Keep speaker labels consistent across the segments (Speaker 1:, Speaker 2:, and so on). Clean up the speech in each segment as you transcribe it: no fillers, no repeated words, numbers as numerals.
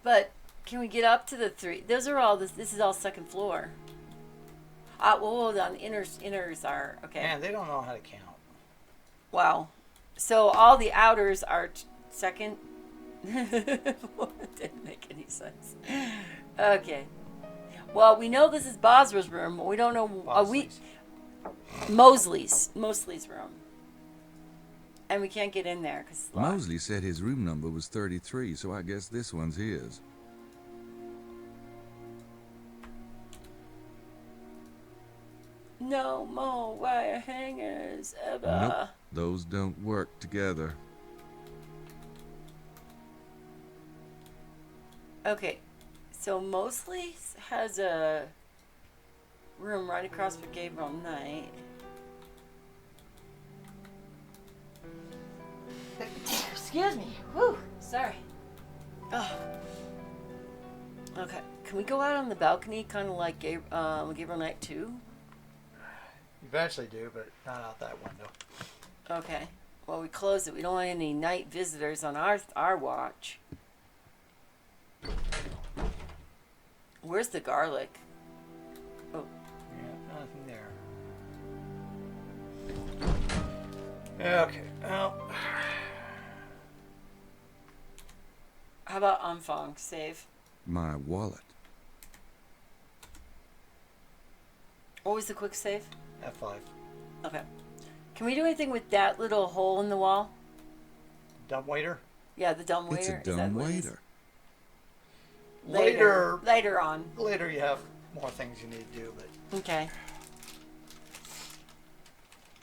Speaker 1: But can we get up to the 3? Those are all, this is all second floor. Well, hold on. Inners are, okay.
Speaker 2: Man, they don't know how to count.
Speaker 1: Wow. So all the outers are second? That didn't make any sense. Okay. Well, we know this is Basra's room. We don't know. Mosley's room. And we can't get in there because it's locked.
Speaker 3: Mosley said his room number was 33, so I guess this one's his.
Speaker 1: No more wire hangers ever.
Speaker 3: Nope, those don't work together.
Speaker 1: Okay, so Mosley has a room right across from Gabriel Knight. Excuse me. Whew. Sorry. Oh. Okay. Can we go out on the balcony, kind of like Gabriel Knight 2?
Speaker 2: You eventually do, but not out that window.
Speaker 1: Okay. Well, we close it. We don't want any night visitors on our watch. Where's the garlic? Oh.
Speaker 2: Yeah, nothing there. Okay. Well.
Speaker 1: How about Enfang? Save.
Speaker 3: My wallet.
Speaker 1: What was the quick save?
Speaker 2: F5.
Speaker 1: Okay. Can we do anything with that little hole in the wall?
Speaker 2: Dumbwaiter?
Speaker 1: Yeah, the dumbwaiter.
Speaker 3: It's a dumbwaiter.
Speaker 1: Later on.
Speaker 2: Later you have more things you need to do, but...
Speaker 1: Okay.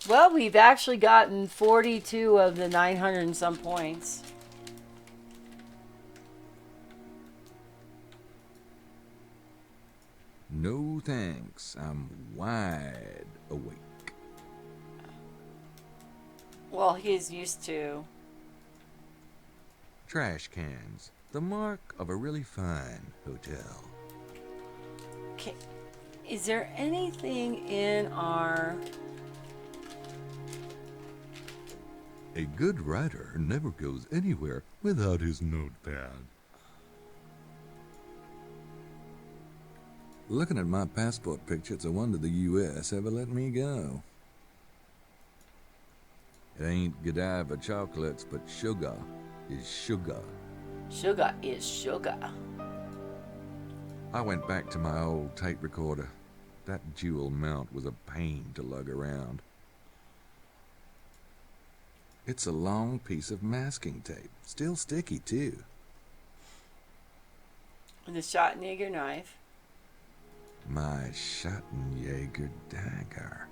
Speaker 1: Well, we've actually gotten 42 of the 900 and some points.
Speaker 3: No thanks. I'm wide awake.
Speaker 1: Well, he's used to.
Speaker 3: Trash cans. The mark of a really fine hotel.
Speaker 1: Okay. Is there anything in our...
Speaker 3: A good writer never goes anywhere without his notepad. Looking at my passport picture, it's a wonder the U.S. ever let me go. It ain't Godiva chocolates, but sugar is sugar.
Speaker 1: Sugar is sugar.
Speaker 3: I went back to my old tape recorder. That jewel mount was a pain to lug around. It's a long piece of masking tape. Still sticky, too.
Speaker 1: And the Schottenjäger knife.
Speaker 3: My Schottenjäger dagger.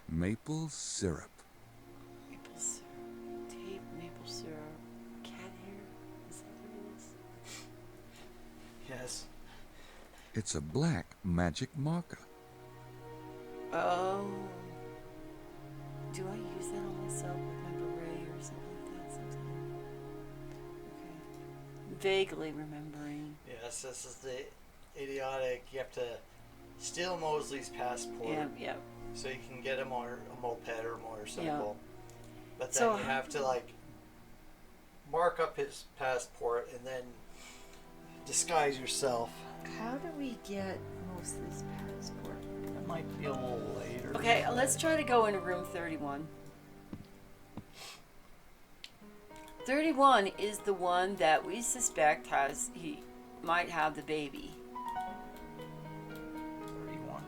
Speaker 3: Maple syrup.
Speaker 1: Maple syrup. Tape, maple syrup. Cat hair. Is that what it is?
Speaker 2: Yes.
Speaker 3: It's a black magic marker.
Speaker 1: Oh. Do I use that on myself with my beret or something like that sometime? Okay. Vaguely remembering.
Speaker 2: Yes, this is the idiotic. You have to steal Mosley's passport.
Speaker 1: Yeah.
Speaker 2: So you can get him on a moped or a motorcycle.
Speaker 1: Yeah.
Speaker 2: But then you have to, like, mark up his passport and then disguise yourself.
Speaker 1: How do we get Mosley's passport?
Speaker 2: That might be a little later.
Speaker 1: Okay, let's try to go into room 31. 31 is the one that we suspect he might have the baby.
Speaker 2: 31.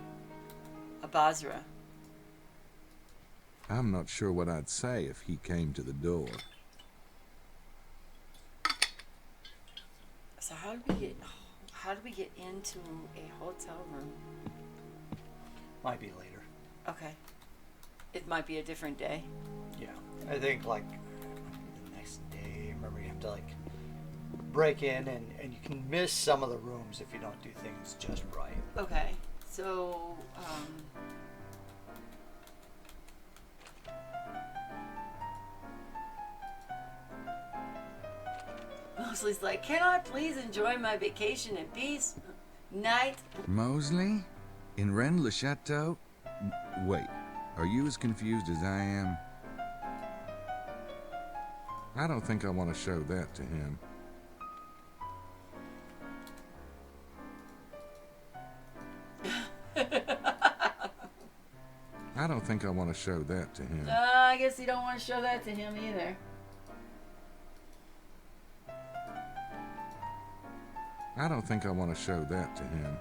Speaker 1: A Basra.
Speaker 3: I'm not sure what I'd say if he came to the door.
Speaker 1: So how do we get into a hotel room?
Speaker 2: Might be later.
Speaker 1: Okay. It might be a different day.
Speaker 2: Yeah. I think, like, the next day, remember, you have to, like, break in and you can miss some of the rooms if you don't do things just right.
Speaker 1: Okay. So, Mosley's like, can I please enjoy my vacation in peace? Night.
Speaker 3: Mosley? In Rennes-le-Chateau? Wait, are you as confused as I am? I don't think I want to show that to him. I don't think I want to show that to him.
Speaker 1: I guess you don't want to show that to him either.
Speaker 3: I don't think I want to show that to him.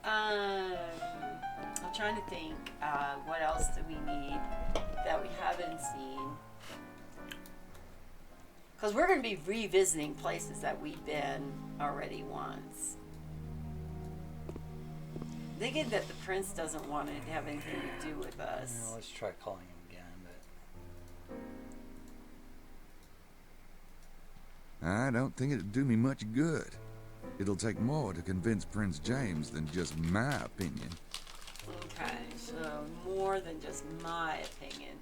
Speaker 1: I'm trying to think, what else do we need that we haven't seen? Because we're going to be revisiting places that we've been already once. Thinking that the prince doesn't want to have anything to do with us.
Speaker 2: Yeah, let's try calling him again, but
Speaker 3: I don't think it'd do me much good. It'll take more to convince Prince James than just my opinion.
Speaker 1: Okay, so more than just my opinion.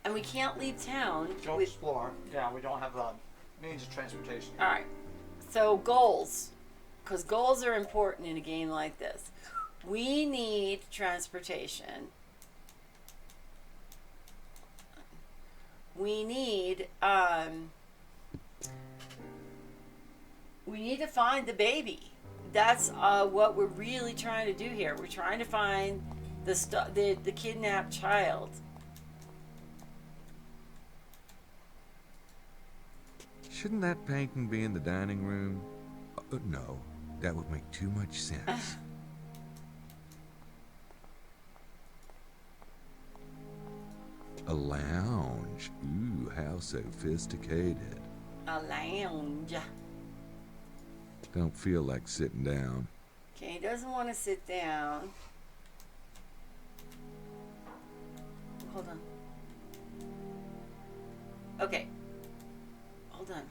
Speaker 1: And we can't leave town.
Speaker 2: go
Speaker 1: with...
Speaker 2: explore. Yeah, we don't have means of transportation.
Speaker 1: All right. So goals, because goals are important in a game like this. We need transportation. We need to find the baby. That's what we're really trying to do here. We're trying to find the kidnapped child.
Speaker 3: Shouldn't that painting be in the dining room? No, that would make too much sense. A lounge. Ooh, how sophisticated.
Speaker 1: A lounge.
Speaker 3: Don't feel like sitting down.
Speaker 1: Okay, he doesn't want to sit down. Hold on. Okay. Hold on.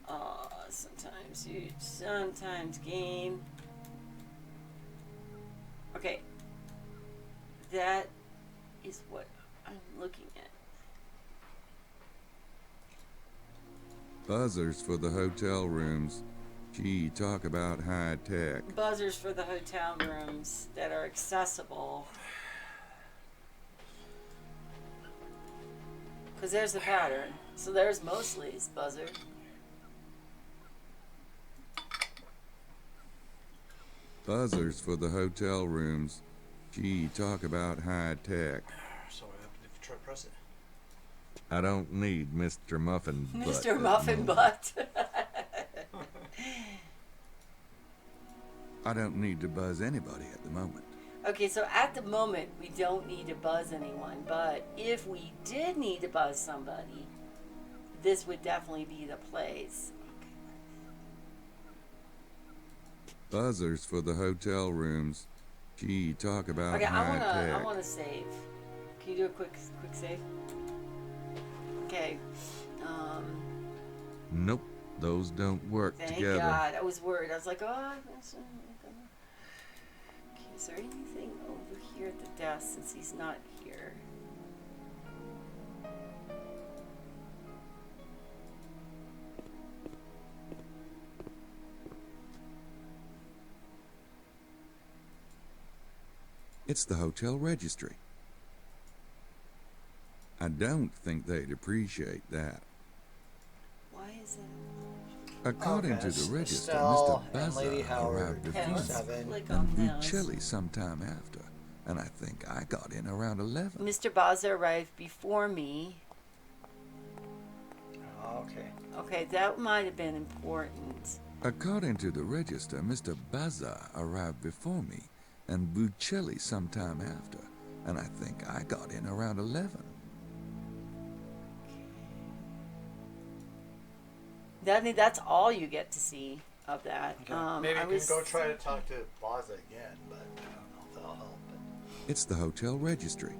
Speaker 1: Oh, sometimes game. Okay. That is what I'm looking at.
Speaker 3: Buzzers for the hotel rooms. Gee, talk about high tech.
Speaker 1: Buzzers for the hotel rooms that are accessible. Because there's the pattern. So there's Mosley's buzzer.
Speaker 3: Buzzers for the hotel rooms. Gee, talk about high tech.
Speaker 2: So what happened if you try to press it?
Speaker 3: I don't need Mr. Muffin Butt.
Speaker 1: Mr. Muffin Butt.
Speaker 3: I don't need to buzz anybody at the moment.
Speaker 1: Okay, so at the moment, we don't need to buzz anyone. But if we did need to buzz somebody, this would definitely be the place.
Speaker 3: Buzzers for the hotel rooms. Gee, talk about
Speaker 1: Okay,
Speaker 3: high tech.
Speaker 1: I wanna save. Can you do a quick save? Okay.
Speaker 3: Nope, those don't work
Speaker 1: Thank
Speaker 3: together.
Speaker 1: God. I was worried. I was like, oh. Okay, is there anything over here at the desk since he's not here?
Speaker 3: It's the hotel registry. I don't think they'd appreciate that.
Speaker 1: Why is that?
Speaker 3: According
Speaker 2: Okay,
Speaker 3: to the register,
Speaker 2: Estelle
Speaker 3: Mr.
Speaker 2: and Lady
Speaker 3: Baza
Speaker 2: Howard,
Speaker 3: arrived before
Speaker 1: Okay, let's
Speaker 3: me,
Speaker 2: 7.
Speaker 1: click
Speaker 3: and
Speaker 1: on those.
Speaker 3: Buccelli sometime after, and I think I got in around 11.
Speaker 1: Mr. Baza arrived before me.
Speaker 2: Okay.
Speaker 1: Okay, that might have been important.
Speaker 3: According to the register, Mr. Baza arrived before me, and Buccelli sometime after, and I think I got in around 11.
Speaker 1: That's all you get to see of that.
Speaker 2: Okay. Maybe
Speaker 1: I
Speaker 2: you can go try to talk to Baza again, but I don't know if that'll help.
Speaker 3: It's the hotel registry.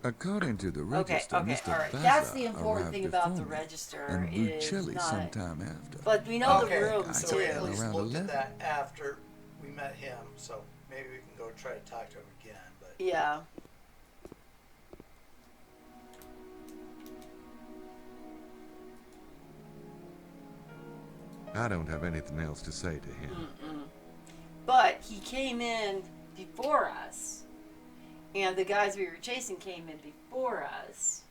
Speaker 3: According to the
Speaker 1: Okay,
Speaker 3: register,
Speaker 1: okay,
Speaker 3: Mr.
Speaker 1: all right.
Speaker 3: Baza
Speaker 1: That's the important
Speaker 3: arrived
Speaker 1: thing about the
Speaker 3: before me,
Speaker 1: register
Speaker 3: and
Speaker 1: is
Speaker 3: Buccelli
Speaker 1: not.
Speaker 3: sometime after.
Speaker 1: But we know
Speaker 2: Okay,
Speaker 1: the rooms
Speaker 2: so we
Speaker 1: too.
Speaker 2: at least
Speaker 3: Around
Speaker 2: looked
Speaker 3: 11.
Speaker 2: at that after we met him, so maybe we can go try to talk to him again. But
Speaker 1: Yeah.
Speaker 3: I don't have anything else to say to him.
Speaker 1: But he came in before us, and the guys we were chasing came in before us.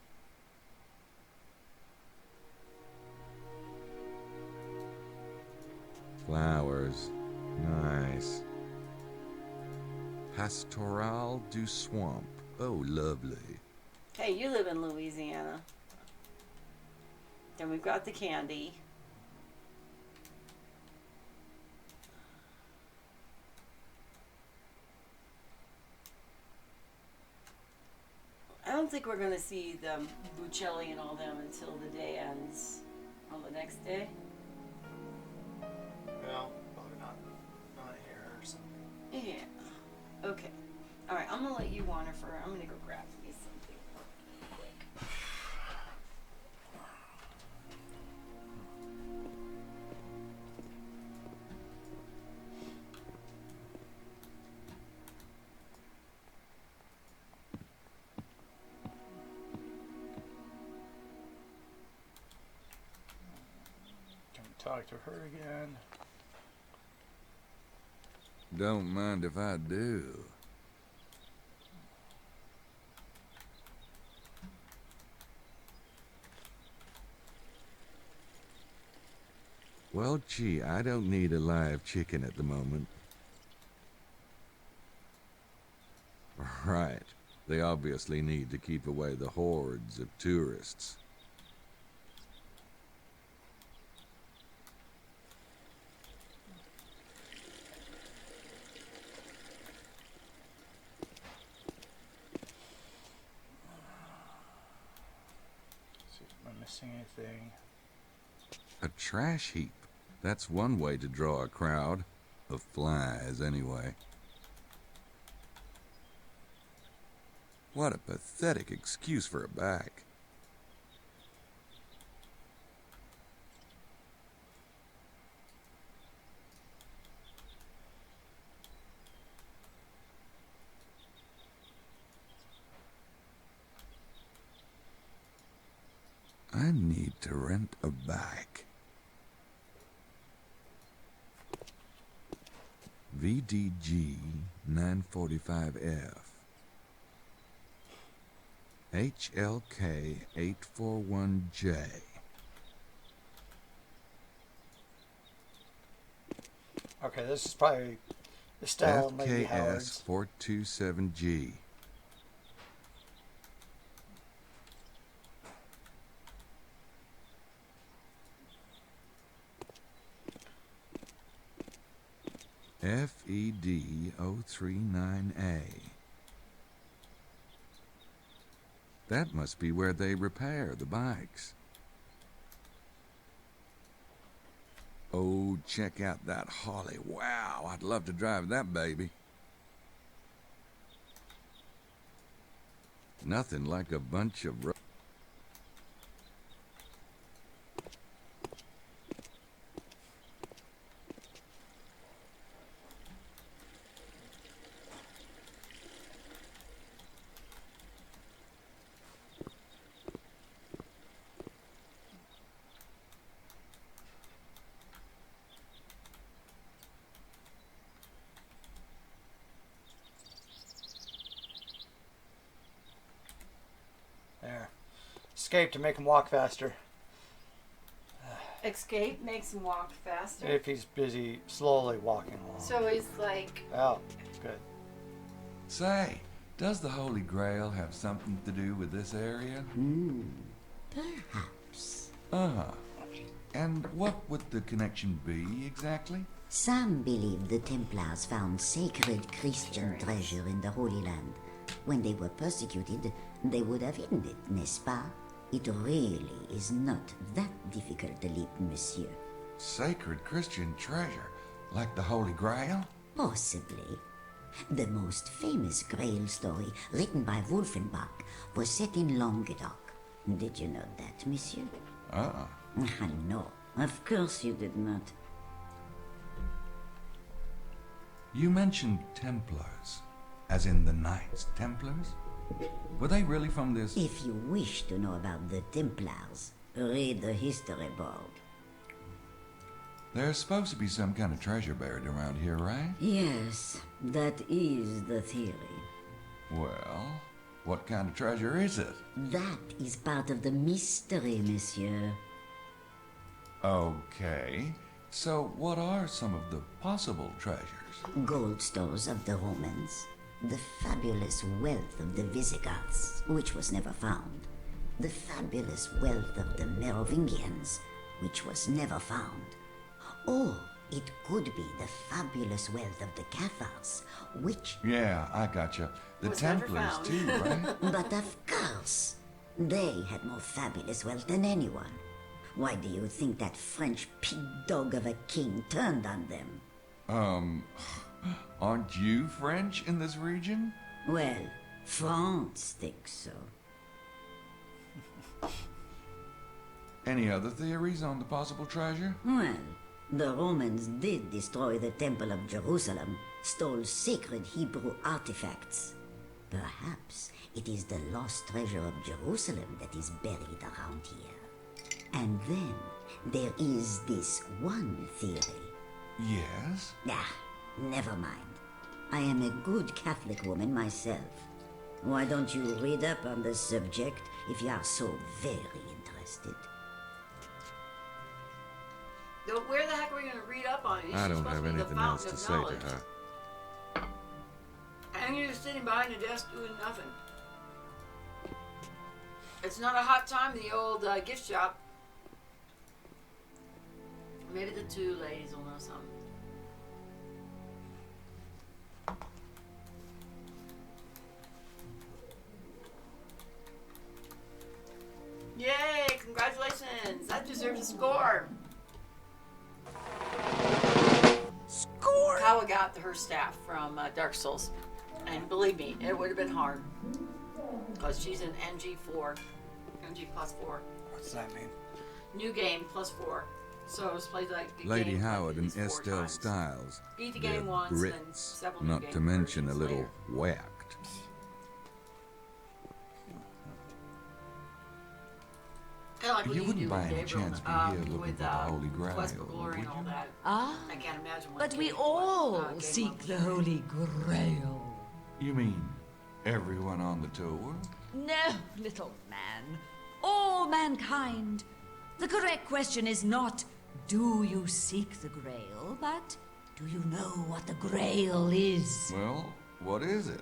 Speaker 3: Flowers. Nice. Pastoral du Swamp. Oh, lovely.
Speaker 1: Hey, you live in Louisiana. Then we've got the candy. I don't think we're going to see the Buccelli and all them until the day ends on the next day.
Speaker 2: No, probably not here or something.
Speaker 1: Yeah. Okay. All right, I'm going to let you wander for. I'm going to go grab me something quick.
Speaker 2: Can we talk to her again?
Speaker 3: Don't mind if I do. Well, gee, I don't need a live chicken at the moment. Right. They obviously need to keep away the hordes of tourists.
Speaker 2: See if I'm missing anything.
Speaker 3: A trash heap. That's one way to draw a crowd. Of flies, anyway. What a pathetic excuse for a bag. I need to rent a bike. VDG 945F. HLK 841J.
Speaker 2: Okay, this is probably the style of Lady
Speaker 3: FKS
Speaker 2: Howard's.
Speaker 3: 427G. FED 039A. That must be where they repair the bikes. Oh, check out that Holly. Wow, I'd love to drive that baby. Nothing like a bunch of
Speaker 2: There. Escape to make him walk faster.
Speaker 1: Escape makes him walk faster.
Speaker 2: If he's busy slowly walking along.
Speaker 1: So he's like,
Speaker 2: Oh, good.
Speaker 3: Say, does the Holy Grail have something to do with this area?
Speaker 4: Perhaps.
Speaker 3: Uh-huh. And what would the connection be, exactly?
Speaker 4: Some believe the Templars found sacred Christian treasure in the Holy Land. When they were persecuted, they would have hidden it, n'est-ce pas? It really is not that difficult a leap, monsieur.
Speaker 3: Sacred Christian treasure, like the Holy Grail?
Speaker 4: Possibly. The most famous Grail story, written by Wolfenbach, was set in Languedoc. Did you know that, monsieur? No, of course you did not.
Speaker 3: You mentioned Templars, as in the Knights Templars? Were they really from this?
Speaker 4: If you wish to know about the Templars, read the history book.
Speaker 3: There's supposed to be some kind of treasure buried around here, right?
Speaker 4: Yes, that is the theory.
Speaker 3: Well, what kind of treasure is it?
Speaker 4: That is part of the mystery, monsieur.
Speaker 3: Okay. So what are some of the possible treasures?
Speaker 4: Gold stores of the Romans, the fabulous wealth of the Visigoths, which was never found, the fabulous wealth of the Merovingians, which was never found, or it could be the fabulous wealth of the Cathars, which...
Speaker 3: Yeah, I gotcha. The
Speaker 1: Was never
Speaker 3: Templars
Speaker 1: found.
Speaker 3: too, right?
Speaker 4: But of course, they had more fabulous wealth than anyone. Why do you think that French pig dog of a king turned on them?
Speaker 3: Aren't you French in this region?
Speaker 4: Well, France thinks so.
Speaker 3: Any other theories on the possible treasure?
Speaker 4: Well, the Romans did destroy the Temple of Jerusalem, stole sacred Hebrew artifacts. Perhaps it is the lost treasure of Jerusalem that is buried around here. And then there is this one theory.
Speaker 3: Yes.
Speaker 4: Ah, never mind. I am a good Catholic woman myself. Why don't you read up on the subject if you are so very interested?
Speaker 1: Where the heck are we going to read up on it?
Speaker 3: I don't have anything else to say to her.
Speaker 1: And you're just sitting behind the desk doing nothing. It's not a hot time in the old gift shop. Maybe the two ladies will know something. Yay! Congratulations! That deserves a score.
Speaker 3: Score!
Speaker 1: Kawa got her staff from Dark Souls, and believe me, it would have been hard because she's an NG4, NG plus 4.
Speaker 2: What's that mean?
Speaker 1: New game plus 4. So it was played like the
Speaker 3: Lady
Speaker 1: game
Speaker 3: Howard and
Speaker 1: at least 4
Speaker 3: Estelle
Speaker 1: times.
Speaker 3: Styles.
Speaker 1: Beat the
Speaker 3: They're
Speaker 1: game once, then
Speaker 3: Brits,
Speaker 1: several new
Speaker 3: not
Speaker 1: game
Speaker 3: to mention a
Speaker 1: versions
Speaker 3: little
Speaker 1: later.
Speaker 3: whacked.
Speaker 1: Kinda like what
Speaker 3: You
Speaker 1: do
Speaker 3: wouldn't by any
Speaker 1: with Gabriel,
Speaker 3: chance be here looking
Speaker 1: with,
Speaker 3: for the Holy Grail,
Speaker 1: Quest for Glory
Speaker 3: would
Speaker 1: and all
Speaker 3: you?
Speaker 1: that.
Speaker 5: Ah,
Speaker 1: I can't imagine what
Speaker 5: but we
Speaker 1: Gabriel
Speaker 5: all
Speaker 1: gave
Speaker 5: seek
Speaker 1: up.
Speaker 5: the Holy Grail.
Speaker 3: You mean everyone on the tour?
Speaker 5: No, little man. All mankind. The correct question is not, do you seek the Grail, but do you know what the Grail is?
Speaker 3: Well, what is it?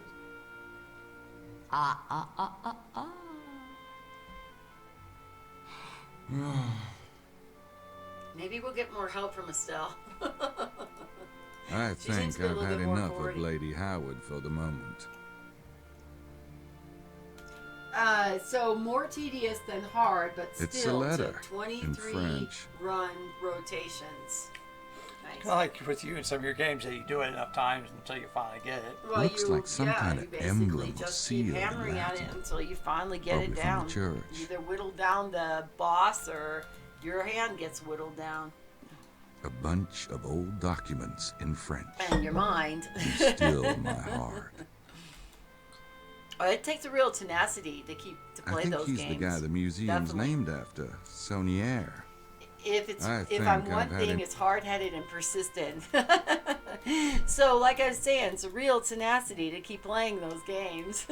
Speaker 5: Ah.
Speaker 1: Maybe we'll get more help from Estelle.
Speaker 3: I
Speaker 1: She seems
Speaker 3: think
Speaker 1: to be a
Speaker 3: I've
Speaker 1: little
Speaker 3: had
Speaker 1: bit more
Speaker 3: enough of
Speaker 1: forward.
Speaker 3: Lady Howard for the moment.
Speaker 1: So more tedious than hard, but
Speaker 3: It's a
Speaker 1: still
Speaker 3: letter
Speaker 1: took 23
Speaker 3: in French.
Speaker 1: run rotations. Nice.
Speaker 2: Kind of like with you in some of your games that you do it enough times until you finally get it.
Speaker 1: Well,
Speaker 3: Looks like some kind
Speaker 1: you
Speaker 3: of
Speaker 1: basically
Speaker 3: emblem or
Speaker 1: just
Speaker 3: seal
Speaker 1: keep
Speaker 3: in
Speaker 1: hammering at it
Speaker 3: Latin.
Speaker 1: until you finally get
Speaker 3: Probably
Speaker 1: it
Speaker 3: from the
Speaker 1: down.
Speaker 3: church.
Speaker 1: You either whittle down the boss or your hand gets whittled down.
Speaker 3: A bunch of old documents in French.
Speaker 1: And your mind.
Speaker 3: Still my heart.
Speaker 1: It takes a real tenacity to play
Speaker 3: I think
Speaker 1: those
Speaker 3: he's
Speaker 1: games.
Speaker 3: the guy the museum's
Speaker 1: Definitely.
Speaker 3: named after, Saunier.
Speaker 1: If
Speaker 3: I
Speaker 1: I'm
Speaker 3: think
Speaker 1: one
Speaker 3: I've had
Speaker 1: thing,
Speaker 3: him-
Speaker 1: it's hard-headed and persistent. So, like I was saying, it's a real tenacity to keep playing those games,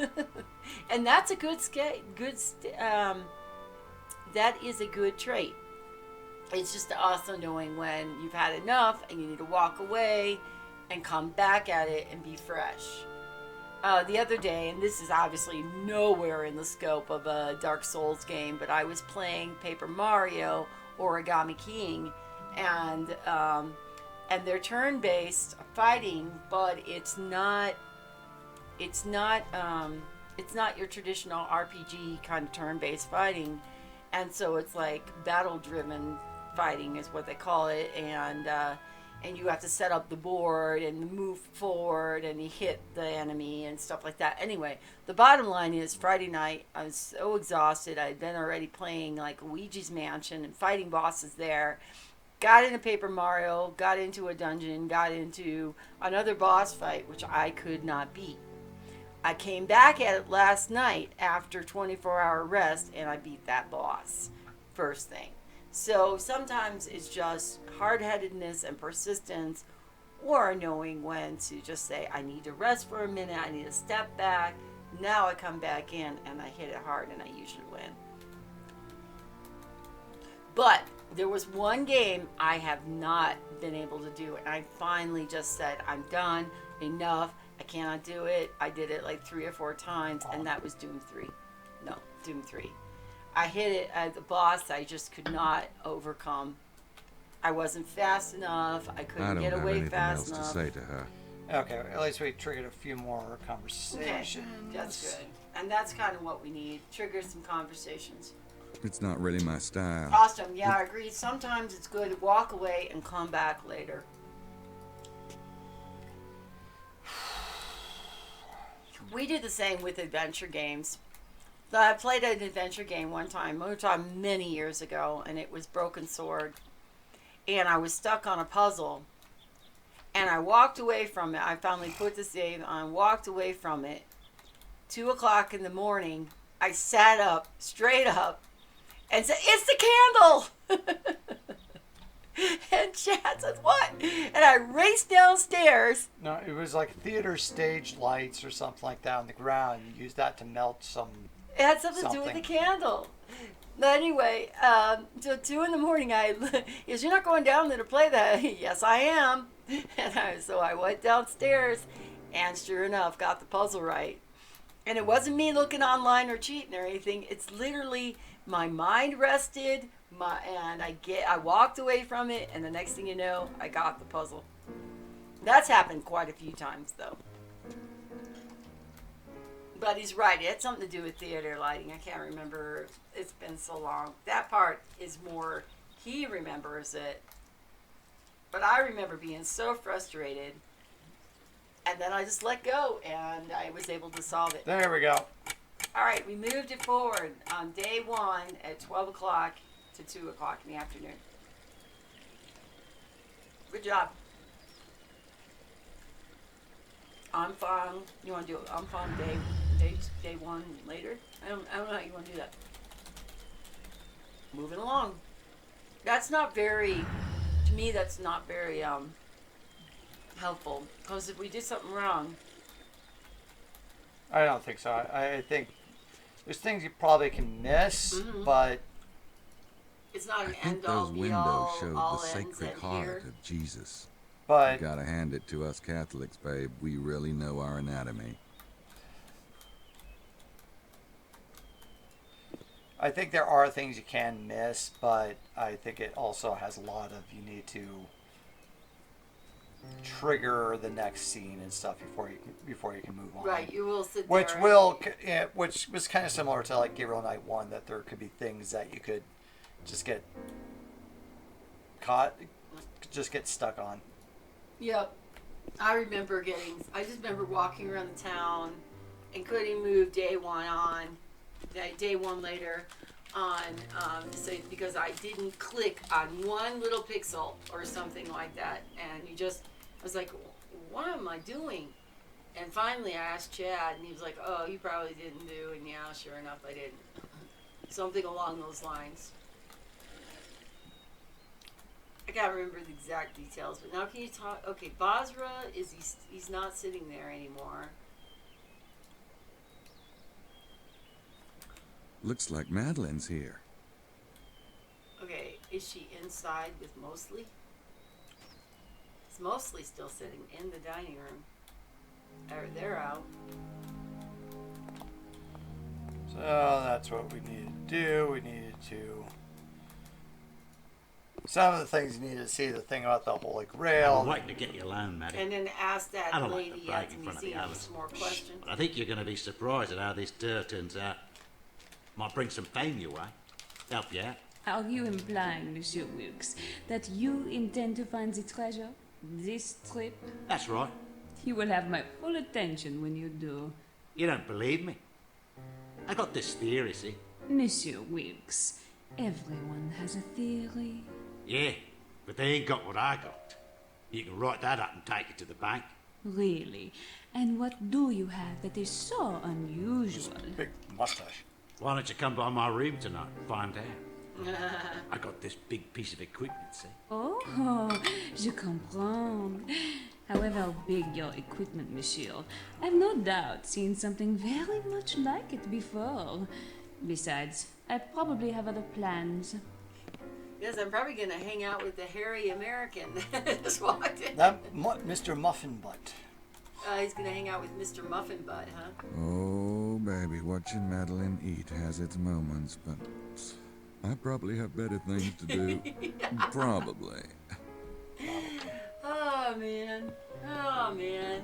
Speaker 1: and that's a that is a good trait. It's just also knowing when you've had enough and you need to walk away and come back at it and be fresh. The other day, and this is obviously nowhere in the scope of a Dark Souls game, but I was playing Paper Mario Origami King, and they're turn-based fighting, but it's not your traditional RPG kind of turn-based fighting, and so it's like battle-driven fighting is what they call it, and you have to set up the board and move forward and you hit the enemy and stuff like that. Anyway, the bottom line is Friday night, I was so exhausted. I'd been already playing like Luigi's Mansion and fighting bosses there. Got into Paper Mario, got into a dungeon, got into another boss fight, which I could not beat. I came back at it last night after 24-hour rest, and I beat that boss first thing. So sometimes it's just hard-headedness and persistence, or knowing when to just say, I need to rest for a minute, I need to step back. Now I come back in and I hit it hard and I usually win. But there was one game I have not been able to do, and I finally just said, I'm done, enough, I cannot do it. I did it like 3 or 4 times, and that was Doom 3. No, Doom 3. I hit it at the boss I just could not overcome. I wasn't fast enough. I couldn't get away fast enough.
Speaker 3: I don't have anything else to say to her.
Speaker 2: Okay, at least we triggered a few more conversations.
Speaker 1: Okay, that's good. And that's kind of what we need. Trigger some conversations.
Speaker 3: It's not really my style.
Speaker 1: Awesome. Yeah, I agree. Sometimes it's good to walk away and come back later. We do the same with adventure games. So I played an adventure game one time many years ago, and it was Broken Sword. And I was stuck on a puzzle. And I walked away from it. I finally put the save on, walked away from it. 2 o'clock in the morning, I sat up, straight up, and said, it's the candle! And Chad says, what? And I raced downstairs.
Speaker 2: No, it was like theater stage lights or something like that on the ground. You used that to melt some.
Speaker 1: It had something to do with the candle. But anyway, so 2 in the morning, he goes, you're not going down there to play that? Yes, I am. And so I went downstairs, and sure enough, got the puzzle right. And it wasn't me looking online or cheating or anything. It's literally my mind rested, and I walked away from it, and the next thing you know, I got the puzzle. That's happened quite a few times, though. But he's right. It had something to do with theater lighting. I can't remember. It's been so long. That part is more, he remembers it. But I remember being so frustrated. And then I just let go, and I was able to solve it.
Speaker 2: There we go.
Speaker 1: All right, we moved it forward on day 1 at 12 o'clock to 2 o'clock in the afternoon. Good job. I'm fine. You want to do it? I'm fine. Day 1 later. I don't know how you want to do that. Moving along. That's not very. To me, that's not very helpful. Because if we did something wrong.
Speaker 2: I don't think so. I think there's things you probably can miss, but
Speaker 1: it's not an
Speaker 3: I think
Speaker 1: end-all,
Speaker 3: those
Speaker 1: be-all,
Speaker 3: windows showed
Speaker 1: all
Speaker 3: the
Speaker 1: ends
Speaker 3: sacred
Speaker 1: at
Speaker 3: heart
Speaker 1: here.
Speaker 3: of Jesus.
Speaker 2: But
Speaker 3: You gotta hand it to us Catholics, babe. We really know our anatomy.
Speaker 2: I think there are things you can miss, but I think it also has a lot of you need to trigger the next scene and stuff before you can move on.
Speaker 1: Right, you will sit
Speaker 2: Which
Speaker 1: there.
Speaker 2: which was kind of similar to like Gabriel Knight 1, that there could be things that you could just get caught, just get stuck on.
Speaker 1: Yep. I just remember walking around the town and couldn't move day 1 on. Day 1 later on, because I didn't click on one little pixel or something like that, and I was like, what am I doing? And finally I asked Chad, and he was like, oh, you probably didn't do, and yeah, sure enough I didn't. Something along those lines. I can't remember the exact details, but now can you talk? Okay, Basra, he's not sitting there anymore.
Speaker 3: Looks like Madeline's here.
Speaker 1: Okay, is she inside with Mosley? Is Mosley still sitting in the dining room? Or they're out.
Speaker 2: So that's what we needed to do. We needed to. Some of the things you needed to see, the thing about the Holy Grail.
Speaker 6: I'm waiting to get you alone, Maddie.
Speaker 1: And then ask that
Speaker 6: I don't like
Speaker 1: lady
Speaker 6: to
Speaker 1: at
Speaker 6: brag
Speaker 1: the
Speaker 6: in front of the
Speaker 1: museum
Speaker 6: others.
Speaker 1: some more questions.
Speaker 6: But I think you're going to be surprised at how this tour turns out. Might bring some fame your way. Help you out.
Speaker 7: Are you implying, Monsieur Wilkes, that you intend to find the treasure? This trip?
Speaker 6: That's right.
Speaker 7: You will have my full attention when you do.
Speaker 6: You don't believe me? I got this theory, see?
Speaker 7: Monsieur Wilkes, everyone has a theory.
Speaker 6: Yeah, but they ain't got what I got. You can write that up and take it to the bank.
Speaker 7: Really? And what do you have that is so unusual?
Speaker 2: Big mustache.
Speaker 6: Why don't you come by my room tonight and find out? I got this big piece of equipment, see?
Speaker 7: Oh, je comprends. However big your equipment, monsieur, I've no doubt seen something very much like it before. Besides, I probably have other plans.
Speaker 1: Yes, I'm probably going to hang out with the hairy American that just walked in.
Speaker 2: Mr. Muffin Butt.
Speaker 1: He's going to hang out with Mr. Muffin Butt, huh?
Speaker 3: Oh, baby, watching Madeline eat has its moments, but I probably have better things to do. Probably.
Speaker 1: Oh, man. Oh, man.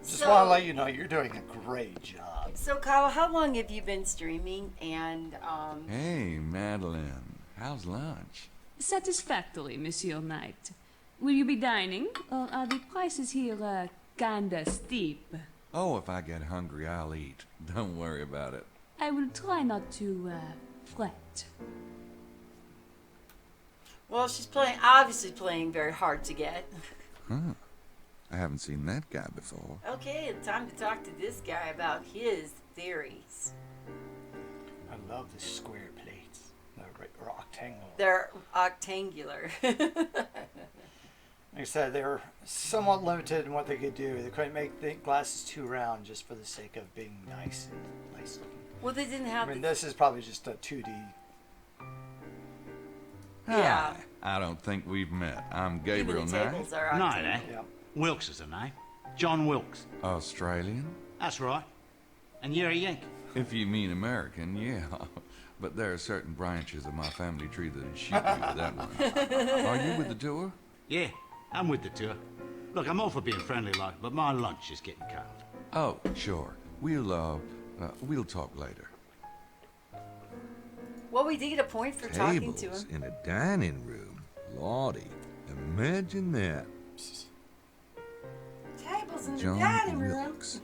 Speaker 2: Just want to let you know you're doing a great job.
Speaker 1: So, Kyle, how long have you been streaming? And,
Speaker 3: Hey, Madeline, how's lunch?
Speaker 7: Satisfactory, Monsieur Knight. Will you be dining, or are the prices here, kinda steep?
Speaker 3: Oh, if I get hungry, I'll eat. Don't worry about it.
Speaker 7: I will try not to, fret.
Speaker 1: well, she's obviously playing very hard to get.
Speaker 3: Huh. I haven't seen that guy before.
Speaker 1: Okay, it's time to talk to this guy about his theories.
Speaker 2: I love the square plates. Or octangular.
Speaker 1: They're octangular.
Speaker 2: Like I said, they were somewhat limited in what they could do. They couldn't make the glasses too round just for the sake of being nice and nice looking.
Speaker 1: Well, they didn't have.
Speaker 2: I mean, this is probably just a 2D.
Speaker 1: Yeah.
Speaker 3: Hi, I don't think we've met. I'm
Speaker 1: Even
Speaker 3: Gabriel
Speaker 1: the
Speaker 3: Knight.
Speaker 1: tables are
Speaker 6: Knight,
Speaker 1: octangular.
Speaker 6: eh?
Speaker 2: Yeah.
Speaker 6: Wilkes is the name. John Wilkes.
Speaker 3: Australian?
Speaker 6: That's right. And you're a Yank.
Speaker 3: If you mean American, yeah. But there are certain branches of my family tree that'd shoot me with that one. Are you with the tour?
Speaker 6: Yeah, I'm with the tour. Look, I'm all for being friendly like, but my lunch is getting cold.
Speaker 3: Oh, sure. We'll talk later.
Speaker 1: Well, we did get a point for talking to
Speaker 3: Tables
Speaker 1: him.
Speaker 3: in a dining room. Lordy, imagine that.
Speaker 1: Tables in the
Speaker 3: John
Speaker 1: dining room.
Speaker 3: Wilkes.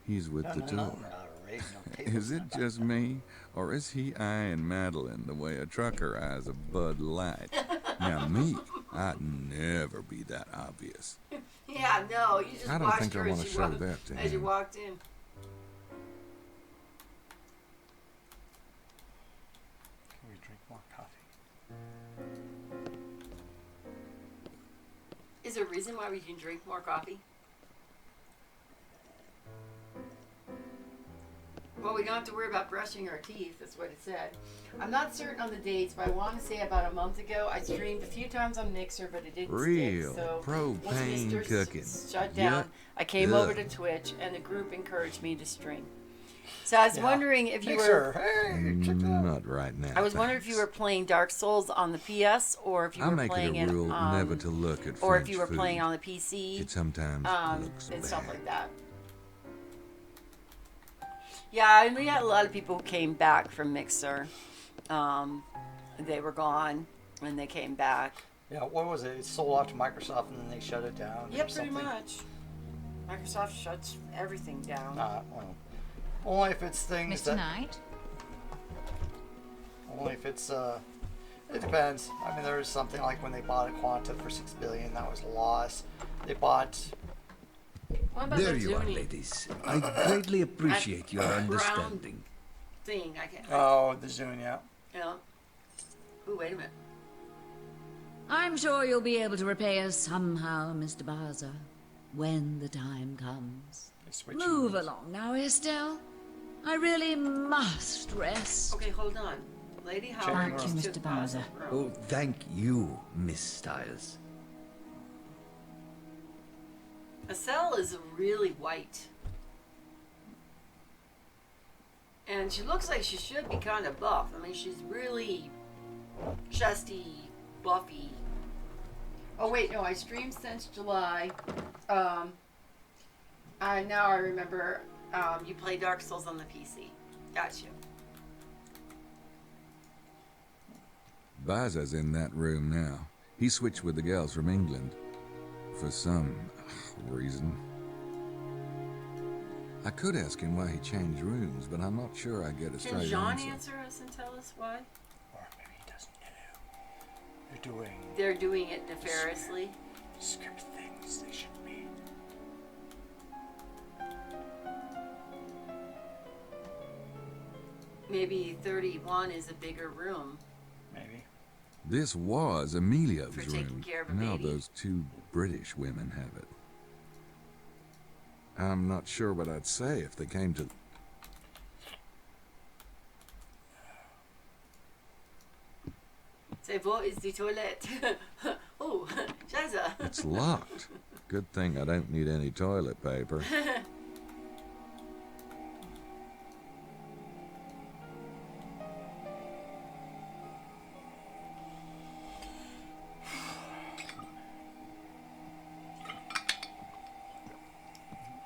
Speaker 3: He's with the
Speaker 2: No,
Speaker 3: tour.
Speaker 2: not right, no tables.
Speaker 3: Is it just me, or is he eyeing Madeline the way a trucker eyes a Bud Light? Now me, I'd never be that obvious.
Speaker 1: Yeah, no, you just
Speaker 3: I don't
Speaker 1: watched
Speaker 3: think I
Speaker 1: her
Speaker 3: wanna
Speaker 1: as you
Speaker 3: show
Speaker 1: walked-
Speaker 3: that to
Speaker 1: as you
Speaker 3: him.
Speaker 1: walked in.
Speaker 2: Can we drink more coffee?
Speaker 1: Is there a reason why we can drink more coffee? Well, we don't have to worry about brushing our teeth. That's what it said. I'm not certain on the dates, but I want to say about a month ago, I streamed a few times on Mixer, but it didn't
Speaker 3: Real
Speaker 1: stick. So
Speaker 3: propane
Speaker 1: once Mr.
Speaker 3: cooking.
Speaker 1: Shut down.
Speaker 3: Yuck.
Speaker 1: I came over to Twitch, and the group encouraged me to stream. So I was wondering if you were.
Speaker 2: Hey, check that out.
Speaker 3: Not right now.
Speaker 1: I was wondering if you were playing Dark Souls on the PS, or if you
Speaker 3: I
Speaker 1: were
Speaker 3: make
Speaker 1: playing
Speaker 3: it a
Speaker 1: it,
Speaker 3: rule never to look at
Speaker 1: or
Speaker 3: French
Speaker 1: if you were
Speaker 3: food.
Speaker 1: playing on the PC.
Speaker 3: It sometimes looks
Speaker 1: and
Speaker 3: bad.
Speaker 1: stuff like that. Yeah, and we had a lot of people who came back from Mixer. They were gone, and they came back.
Speaker 2: Yeah, what was it? It sold out to Microsoft and then they shut it down. or
Speaker 1: Yep, pretty
Speaker 2: something.
Speaker 1: much. Microsoft shuts everything down.
Speaker 2: Well, only if it's things
Speaker 5: Mr.
Speaker 2: that.
Speaker 5: Knight?
Speaker 2: Only if it's It depends. I mean, there was something like when they bought a Quanta for $6 billion. That was a loss. They bought.
Speaker 1: What about
Speaker 8: There
Speaker 1: the
Speaker 8: you are,
Speaker 1: Zuni
Speaker 8: ladies. I greatly appreciate your
Speaker 1: brown
Speaker 8: understanding.
Speaker 1: thing? I can't.
Speaker 2: Oh, the Zune, yeah.
Speaker 1: Yeah. Ooh, wait a minute.
Speaker 5: I'm sure you'll be able to repay us somehow, Mr. Baza, when the time comes.
Speaker 2: They switched
Speaker 5: Move
Speaker 2: units.
Speaker 5: along now, Estelle. I really must rest.
Speaker 1: Okay, hold on. Lady
Speaker 2: Checking
Speaker 1: Howard
Speaker 2: room.
Speaker 1: just
Speaker 5: Thank you,
Speaker 1: took
Speaker 5: Mr. Bowser.
Speaker 1: Bowser's room.
Speaker 8: Oh, thank you, Miss Styles.
Speaker 1: Estelle is really white. And she looks like she should be kind of buff. I mean, she's really chesty, buffy. Oh, wait, no, I streamed since July. Now I remember you play Dark Souls on the PC. Got you.
Speaker 3: Baza's in that room now. He switched with the gals from England. For some reason. I could ask him why he changed rooms, but I'm not sure I get a
Speaker 1: Can
Speaker 3: straight
Speaker 1: Jean
Speaker 3: answer.
Speaker 1: answer us and tell us why?
Speaker 2: Or maybe he doesn't know.
Speaker 1: They're doing it nefariously.
Speaker 2: Script things they shouldn't be.
Speaker 1: Maybe 31 is a bigger room.
Speaker 2: Maybe.
Speaker 3: This was Emilio's
Speaker 1: For taking
Speaker 3: room.
Speaker 1: care of a
Speaker 3: Now
Speaker 1: baby.
Speaker 3: those two British women have it. I'm not sure what I'd say if they came to...
Speaker 1: C'est wo ist die Toilette? Oh, Scheiße.
Speaker 3: It's locked. Good thing I don't need any toilet paper.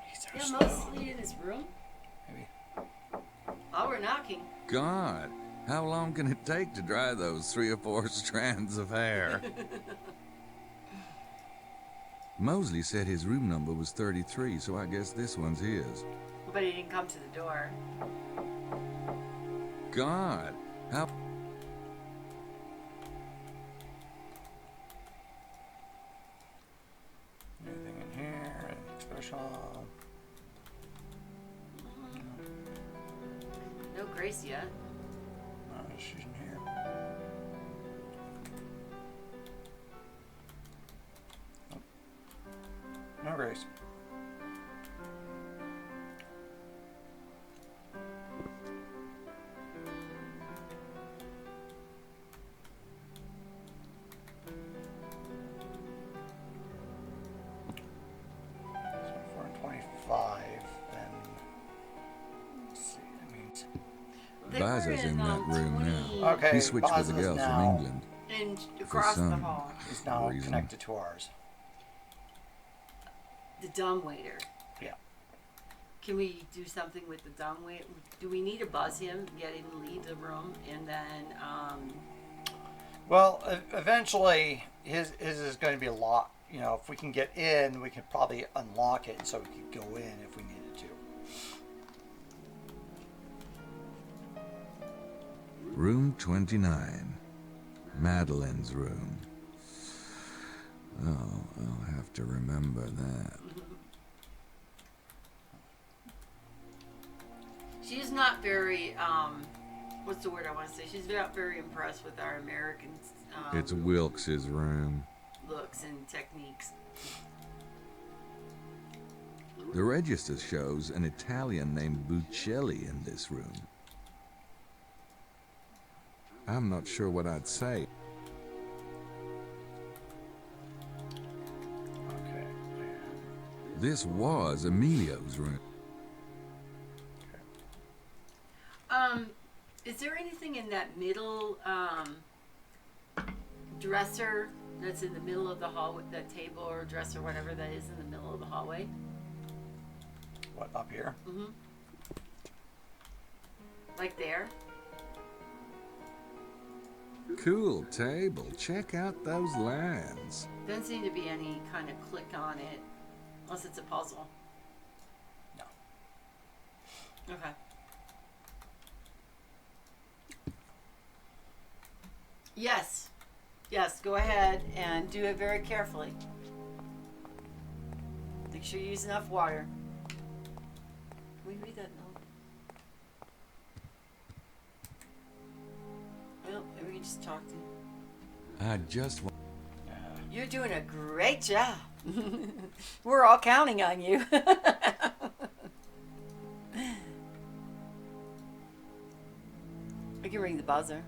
Speaker 2: These are
Speaker 1: Yeah,
Speaker 2: slow.
Speaker 1: mostly in his room.
Speaker 2: Maybe.
Speaker 1: Oh, we're knocking.
Speaker 3: God, how long can it take to dry those 3 or 4 strands of hair? Mosley said his room number was 33, so I guess this one's his.
Speaker 1: But he didn't come to the door.
Speaker 3: God, how...
Speaker 2: Anything in here? Anything special?
Speaker 1: No Grace yet.
Speaker 2: No, she's in here. Nope. No Grace. So 425, then let's see, that means
Speaker 1: They were
Speaker 3: Baza's in that room
Speaker 1: 20
Speaker 3: now.
Speaker 2: okay.
Speaker 3: He switched with the
Speaker 2: Baza's
Speaker 3: girls
Speaker 2: now,
Speaker 3: from England.
Speaker 1: And
Speaker 3: For
Speaker 1: across the
Speaker 3: some
Speaker 1: hall.
Speaker 2: is now
Speaker 3: reason.
Speaker 2: connected to ours.
Speaker 1: The dumbwaiter.
Speaker 2: Yeah.
Speaker 1: Can we do something with the dumbwaiter? Do we need to buzz him, get him to leave the room, and then,
Speaker 2: Well, eventually, his is going to be locked. You know, if we can get in, we can probably unlock it so we could go in if we needed to.
Speaker 3: Room 29. Madeline's room. Oh, I'll have to remember that.
Speaker 1: she's not very, what's the word I want to say? She's not very impressed with our American
Speaker 3: It's Wilkes's room.
Speaker 1: looks and techniques.
Speaker 3: The register shows an Italian named Buccelli in this room. I'm not sure what I'd say.
Speaker 2: Okay.
Speaker 3: This was Emilio's room.
Speaker 1: Is there anything in that middle dresser that's in the middle of the hallway, that table or dresser, whatever that is in the middle of the hallway?
Speaker 2: What, up here?
Speaker 1: Mm-hmm. Like there?
Speaker 3: Cool table. Check out those lines.
Speaker 1: Doesn't seem to be any kind of click on it, unless it's a puzzle.
Speaker 2: No.
Speaker 1: Okay. Yes. Yes, go ahead and do it very carefully. Make sure you use enough water. Can we read that note? Well, maybe we can just talk to you.
Speaker 3: I just want...
Speaker 1: You're doing a great job. We're all counting on you. I can ring the buzzer.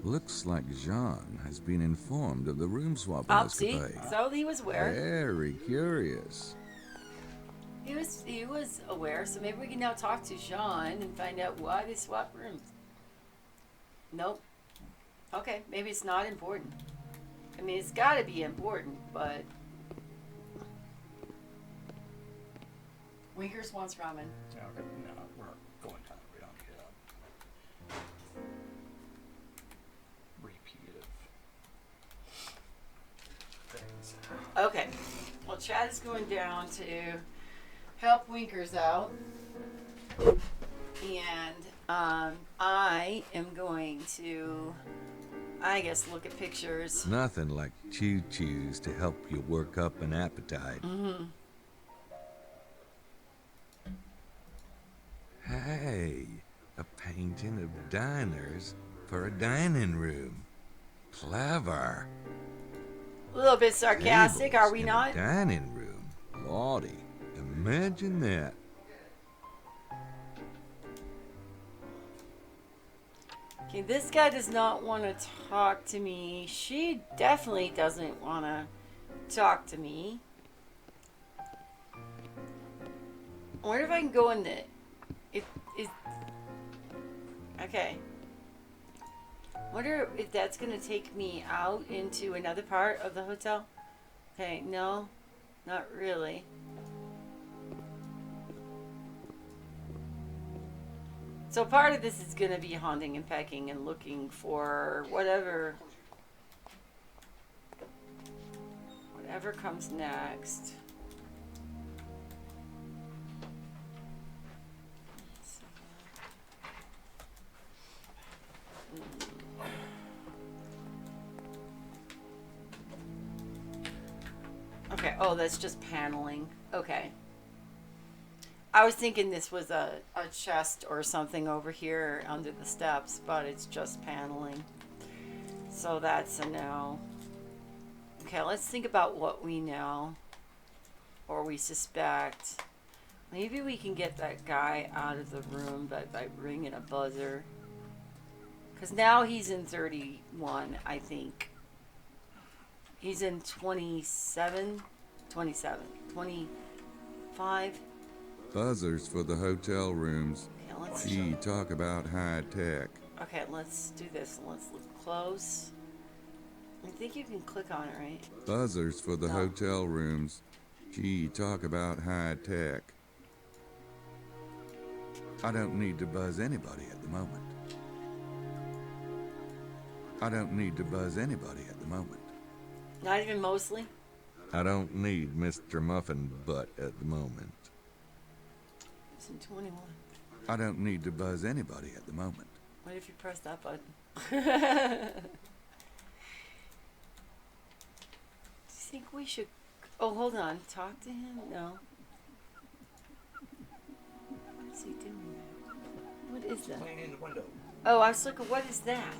Speaker 3: Looks like Jean has been informed of the room swap
Speaker 1: Oh, see?
Speaker 3: escapade.
Speaker 1: So he was aware.
Speaker 3: Very curious.
Speaker 1: He was aware, so maybe we can now talk to Sean and find out why they swapped rooms. Nope. Okay, maybe it's not important. I mean, it's got to be important, but... Winkers wants ramen.
Speaker 2: No, we're going down. We don't need a repeat of things.
Speaker 1: Okay. Well, Chad is going down to help Winkers out. And I am going to, I guess, look at pictures.
Speaker 3: Nothing like choo-choos to help you work up an appetite.
Speaker 1: Mm-hmm.
Speaker 3: Hey, A painting of diners for a dining room. Clever.
Speaker 1: A little bit sarcastic,
Speaker 3: Tables
Speaker 1: are we
Speaker 3: in
Speaker 1: not?
Speaker 3: a dining room. Lordy, imagine that.
Speaker 1: Okay, this guy does not want to talk to me. She definitely doesn't want to talk to me. I wonder if I can go in the... Okay. Wonder if that's going to take me out into another part of the hotel. Okay, no. Not really. So part of this is going to be hunting and pecking and looking for whatever comes next. Okay, oh, that's just paneling. Okay. I was thinking this was a chest or something over here under the steps, but it's just paneling. So that's a no. Okay, let's think about what we know or we suspect. Maybe we can get that guy out of the room by ringing a buzzer. Because now he's in 31, I think. He's in 27, 25.
Speaker 3: Buzzers for the hotel rooms.
Speaker 1: Okay, let's
Speaker 3: Gee, talk about high tech.
Speaker 1: Okay, let's do this. Let's look close. I think you can click on it, right?
Speaker 3: Buzzers for the
Speaker 1: No.
Speaker 3: hotel rooms. Gee, talk about high tech. I don't need to buzz anybody at the moment. I don't need to buzz anybody at the moment.
Speaker 1: Not even mostly?
Speaker 3: I don't need Mr. Muffin Butt at the moment.
Speaker 1: It's in 21.
Speaker 3: I don't need to buzz anybody at the moment.
Speaker 1: What if you press that button? Do you think we should... Oh, hold on. Talk to him? No. What is he doing there? What is that?
Speaker 2: Cleaning the window.
Speaker 1: Oh, I was looking... What is that?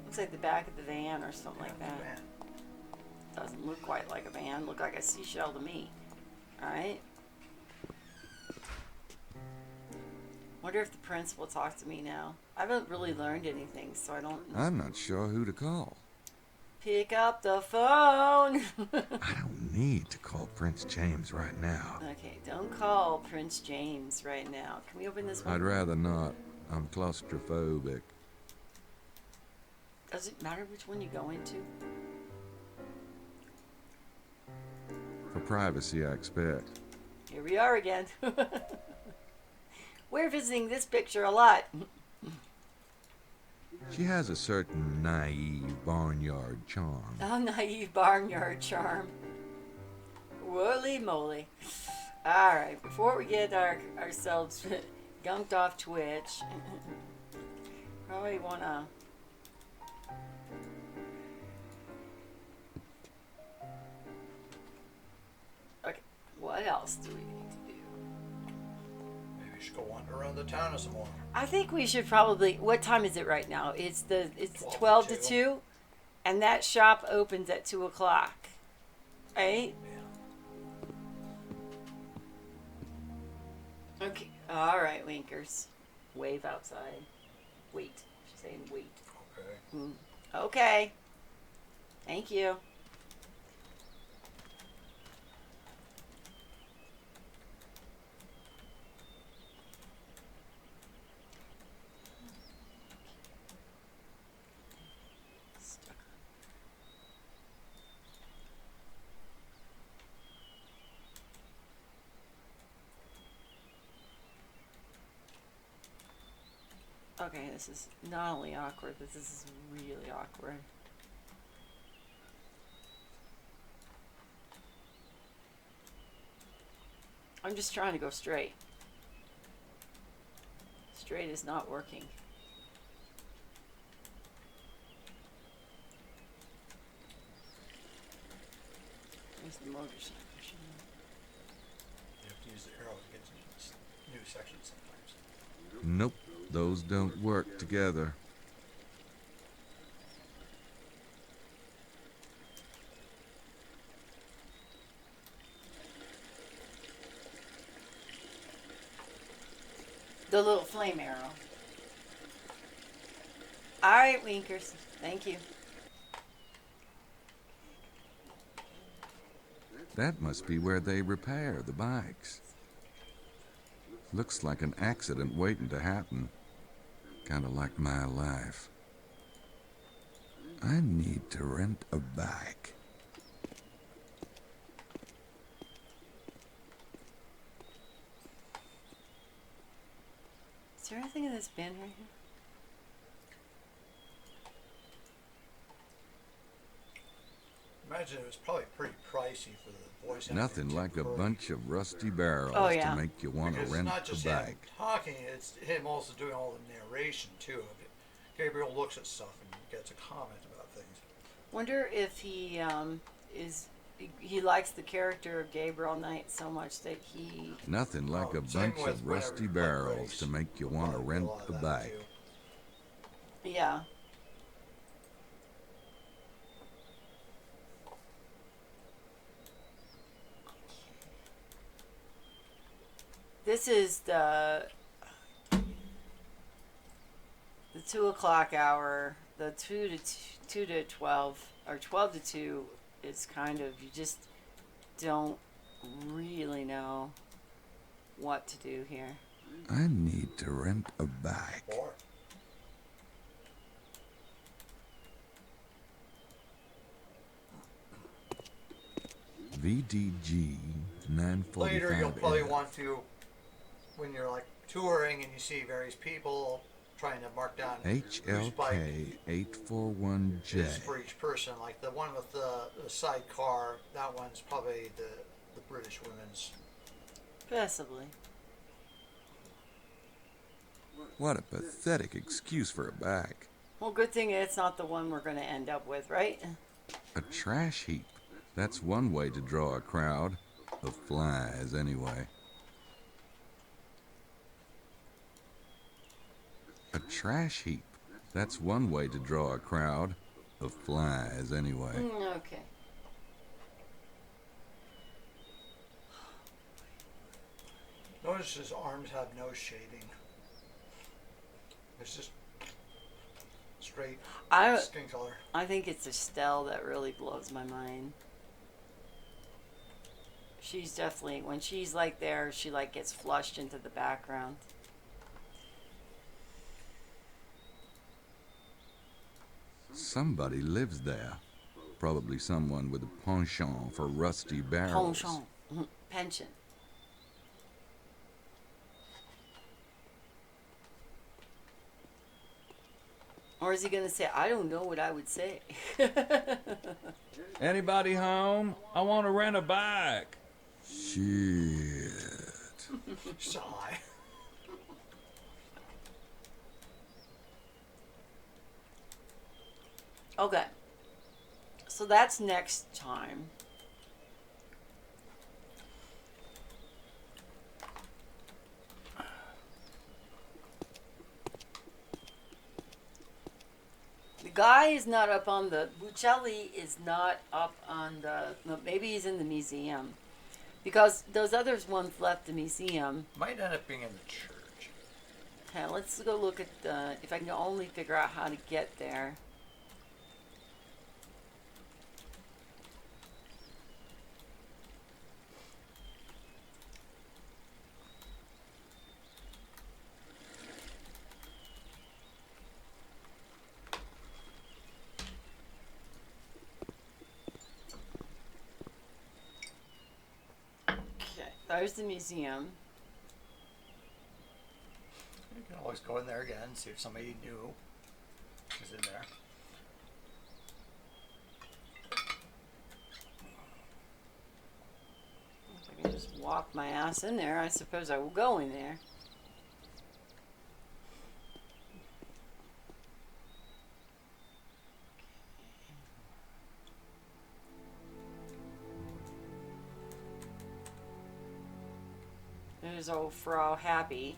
Speaker 1: Looks like the back of the van or something like that.
Speaker 2: Man.
Speaker 1: Doesn't look quite like a van. Look like a seashell to me. Alright. Wonder if the prince will talk to me now. I haven't really learned anything, so I don't...
Speaker 3: I'm not sure who to call.
Speaker 1: Pick up the phone!
Speaker 3: I don't need to call Prince James right now.
Speaker 1: Okay, don't call Prince James right now. Can we open this one?
Speaker 3: I'd rather not. I'm claustrophobic.
Speaker 1: Does it matter which one you go into?
Speaker 3: For privacy, I expect.
Speaker 1: Here we are again. We're visiting this picture a lot.
Speaker 3: She has a certain naive barnyard charm.
Speaker 1: Oh, naive barnyard charm. Holy moly. Alright, before we get ourselves gunked off Twitch, probably want to... Okay, what else do we need to do?
Speaker 2: Maybe you should go wander around the town some more.
Speaker 1: I think we should probably... What time is it right now? It's 12 to 2, and that shop opens at 2 o'clock. Right?
Speaker 2: Yeah.
Speaker 1: Okay. Alright, winkers. Wave outside. Wait. She's saying wait.
Speaker 2: Okay.
Speaker 1: Okay. Thank you. Okay, this is not only awkward, but this is really awkward. I'm just trying to go straight. Straight is not working. There's the motorcycle.
Speaker 2: You have to use the arrow to get to new sections sometimes.
Speaker 3: Nope, those don't work together.
Speaker 1: The little flame arrow. Alright, Winkers. Thank you.
Speaker 3: That must be where they repair the bikes. Looks like an accident waiting to happen. Kinda like my life. I need to rent a bike.
Speaker 1: Is there anything in this bin right here?
Speaker 2: Imagine it was probably pretty pricey for the voice acting.
Speaker 3: Nothing like a bunch of rusty barrels
Speaker 1: Oh, yeah.
Speaker 3: to make you want to
Speaker 2: Because
Speaker 3: rent
Speaker 2: it's not just
Speaker 3: a
Speaker 2: him
Speaker 3: bike.
Speaker 2: talking, it's him also doing all the narration too of it. Gabriel looks at stuff and gets a comment about things.
Speaker 1: Wonder if he likes the character of Gabriel Knight so much that he...
Speaker 3: Nothing like a
Speaker 2: Same
Speaker 3: bunch
Speaker 2: with
Speaker 3: of
Speaker 2: whenever
Speaker 3: rusty
Speaker 2: you play
Speaker 3: barrels
Speaker 2: race.
Speaker 3: to make you want to
Speaker 2: Probably
Speaker 3: rent
Speaker 2: a lot of
Speaker 3: a
Speaker 2: that
Speaker 3: bike.
Speaker 2: too.
Speaker 1: Yeah. This is the 2 o'clock hour. The 2 to 12 or 12 to 2 is kind of, you just don't really know what to do here.
Speaker 3: I need to rent a bike.
Speaker 2: Or
Speaker 3: VDG 945.
Speaker 2: later you'll probably want to, when you're like touring and you see various people trying to mark down whose bike
Speaker 3: HLK 841J.
Speaker 2: is for each person. Like the one with the sidecar, that one's probably the British women's.
Speaker 1: Possibly.
Speaker 3: What a pathetic excuse for a bike.
Speaker 1: Well, good thing it's not the one we're going to end up with, right?
Speaker 3: A trash heap. That's one way to draw a crowd. Of flies, anyway. A trash heap. That's one way to draw a crowd. Of flies, anyway.
Speaker 1: Okay.
Speaker 2: Notice his arms have no shading. It's just straight skin color.
Speaker 1: I think it's Estelle that really blows my mind. She's definitely, when she's like there, she like gets flushed into the background.
Speaker 3: Somebody lives there. Probably someone with a penchant for rusty barrels.
Speaker 1: Penchant. Pension. Or is he going to say, I don't know what I would say?
Speaker 9: Anybody home? I want to rent a bike.
Speaker 3: Shit.
Speaker 2: Sigh.
Speaker 1: Okay. So that's next time. The guy is not up on the... Buccelli is not up on the... No, maybe he's in the museum. Because those others ones left the museum.
Speaker 2: Might end up being in the church.
Speaker 1: Okay, let's go look at the... If I can only figure out how to get there. There's the museum.
Speaker 2: You can always go in there again and see if somebody new is in there.
Speaker 1: If I can just walk my ass in there, I suppose I will go in there. There's old Frau Happy.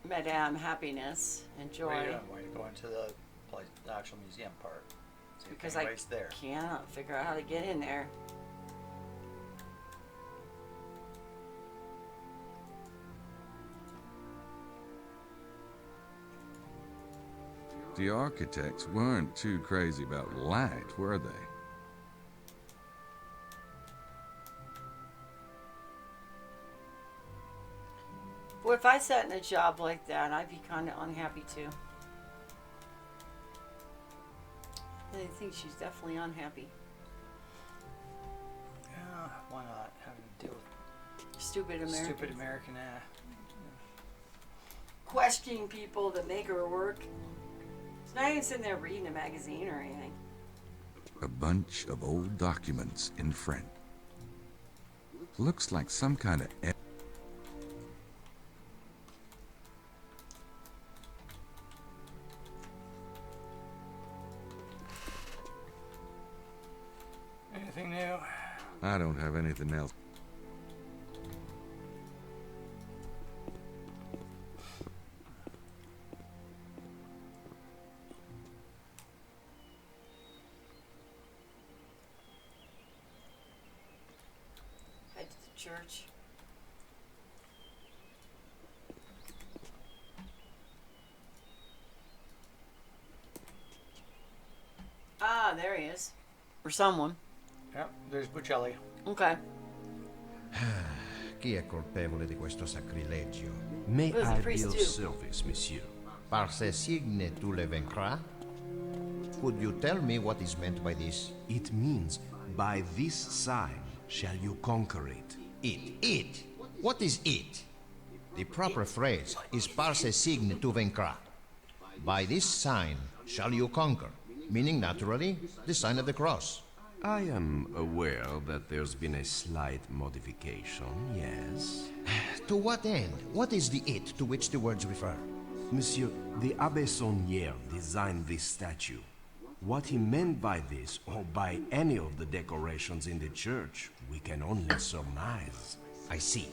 Speaker 1: Madame Happiness and Joy.
Speaker 2: Where are you going to the place, the actual museum part? See if
Speaker 1: Because I
Speaker 2: anybody's there.
Speaker 1: cannot figure out how to get in there.
Speaker 3: The architects weren't too crazy about light, were they?
Speaker 1: Well, if I sat in a job like that, I'd be kind of unhappy too. I think she's definitely unhappy.
Speaker 2: Yeah, why not? Having to deal with
Speaker 1: Stupid American.
Speaker 2: stupid American.
Speaker 1: Questioning people that make her work. She's not even sitting there reading a magazine or anything.
Speaker 3: A bunch of old documents in French. Looks like some kind of...
Speaker 2: Anything new?
Speaker 3: I don't have anything else.
Speaker 1: Head to the church. Ah, there he is. Or someone.
Speaker 2: Yep, there's Buccelli.
Speaker 1: Okay.
Speaker 10: Chi è colpevole di questo sacrilegio?
Speaker 8: May
Speaker 1: What does the
Speaker 8: I be
Speaker 1: priest
Speaker 8: of
Speaker 1: do?
Speaker 8: service, monsieur?
Speaker 10: Par ces signes tu le vaincras? Could you tell me what is meant by this?
Speaker 8: It means, by this sign shall you conquer it.
Speaker 10: It. What is it? The proper phrase is par ces signes tu vaincras. By this sign shall you conquer, meaning naturally the sign of the cross.
Speaker 8: I am aware that there's been a slight modification, yes.
Speaker 10: To what end? What is the it to which the words refer?
Speaker 8: Monsieur, the Abbé Saunière designed this statue. What he meant by this, or by any of the decorations in the church, we can only surmise.
Speaker 10: I see.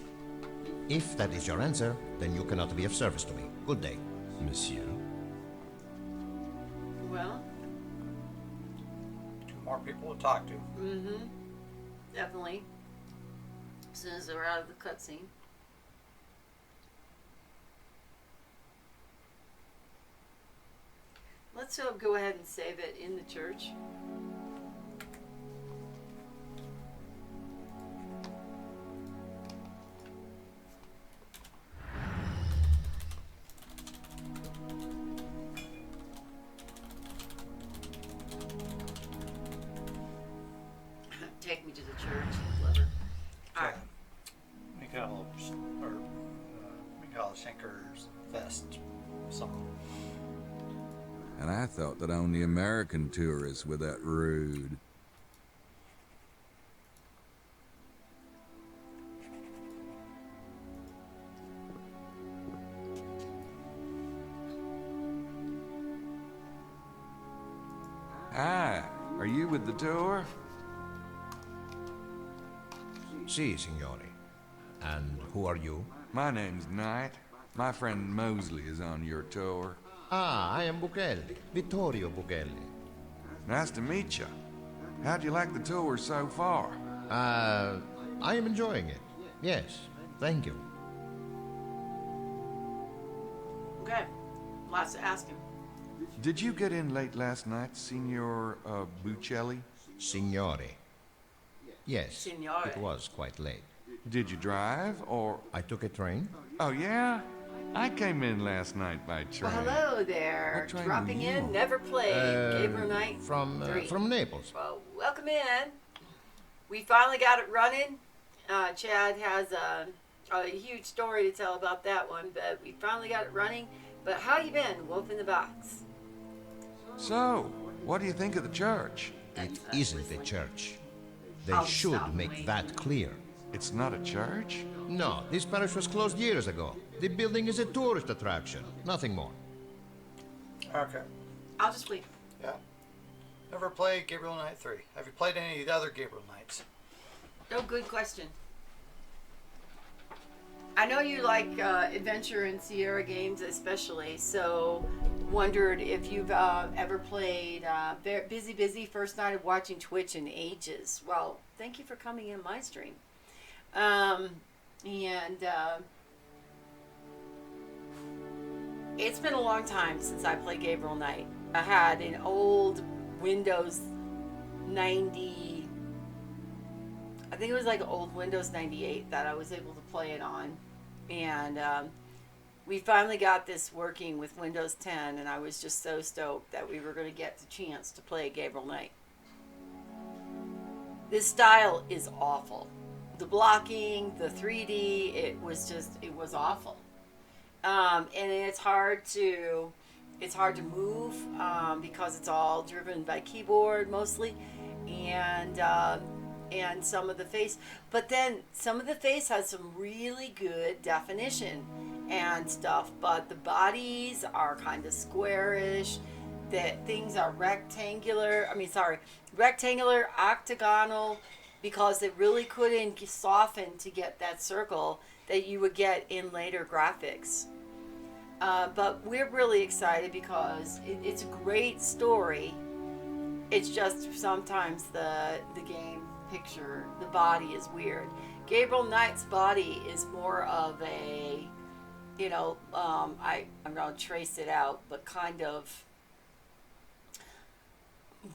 Speaker 10: If that is your answer, then you cannot be of service to me. Good day.
Speaker 8: Monsieur?
Speaker 1: Well,
Speaker 2: Two more people to talk to.
Speaker 1: definitely. As soon as they're out of the cutscene. Let's go ahead and save it in the church. Take me to the church. Clever. Alright.
Speaker 2: Mikhail, or Mikhail Schenker's Fest. Something.
Speaker 3: And I thought that only American tourists were that rude. Hi, are you with the tour?
Speaker 10: Si, signore. And who are you?
Speaker 3: My name's Knight. My friend Mosley is on your tour.
Speaker 10: Ah, I am Buchelli. Vittorio Buchelli.
Speaker 3: Nice to meet you. How'd you like the tour so far?
Speaker 10: I am enjoying it. Yes, thank you.
Speaker 1: Okay. Lots to ask him.
Speaker 3: Did you get in late last night, Signor Buccelli?
Speaker 10: Signore. Yes,
Speaker 1: Signore.
Speaker 10: it was quite late.
Speaker 3: Did you drive, or...
Speaker 10: I took a train.
Speaker 3: Oh, yeah? I came in last night by train.
Speaker 1: Well, hello there.
Speaker 3: What train
Speaker 1: Dropping
Speaker 3: were you
Speaker 1: in,
Speaker 3: on?
Speaker 1: never played. Gabriel Knight.
Speaker 10: From
Speaker 1: 3.
Speaker 10: Naples.
Speaker 1: Well, welcome in. We finally got it running. Chad has a huge story to tell about that one, but we finally got it running. But how you been, Wolf in the Box?
Speaker 3: So, what do you think of the church?
Speaker 10: It isn't a church. They
Speaker 1: Oh,
Speaker 10: should
Speaker 1: stop,
Speaker 10: make
Speaker 1: wait.
Speaker 10: that clear.
Speaker 3: It's not a church?
Speaker 10: No, this parish was closed years ago. The building is a tourist attraction, nothing more.
Speaker 2: Okay.
Speaker 1: I'll just wait.
Speaker 2: Yeah. Never played Gabriel Knight 3. Have you played any of the other Gabriel Knights?
Speaker 1: No, good question. I know you like adventure and Sierra games especially, so wondered if you've ever played Busy first night of watching Twitch in ages. Well, thank you for coming in my stream. And it's been a long time since I played Gabriel Knight. I had an old Windows 90, I think it was like old Windows 98 that I was able to play it on. And we finally got this working with Windows 10, and I was just so stoked that we were going to get the chance to play Gabriel Knight. This style is awful. The blocking, the 3D, it was awful. And it's hard to move because it's all driven by keyboard mostly, and some of the face. But then some of the face has some really good definition and stuff. But the bodies are kind of squarish. That things are rectangular, octagonal, because it really couldn't soften to get that circle that you would get in later graphics. But we're really excited because it's a great story. It's just sometimes the game picture, the body is weird. Gabriel Knight's body is more of a, I'm going to trace it out, but kind of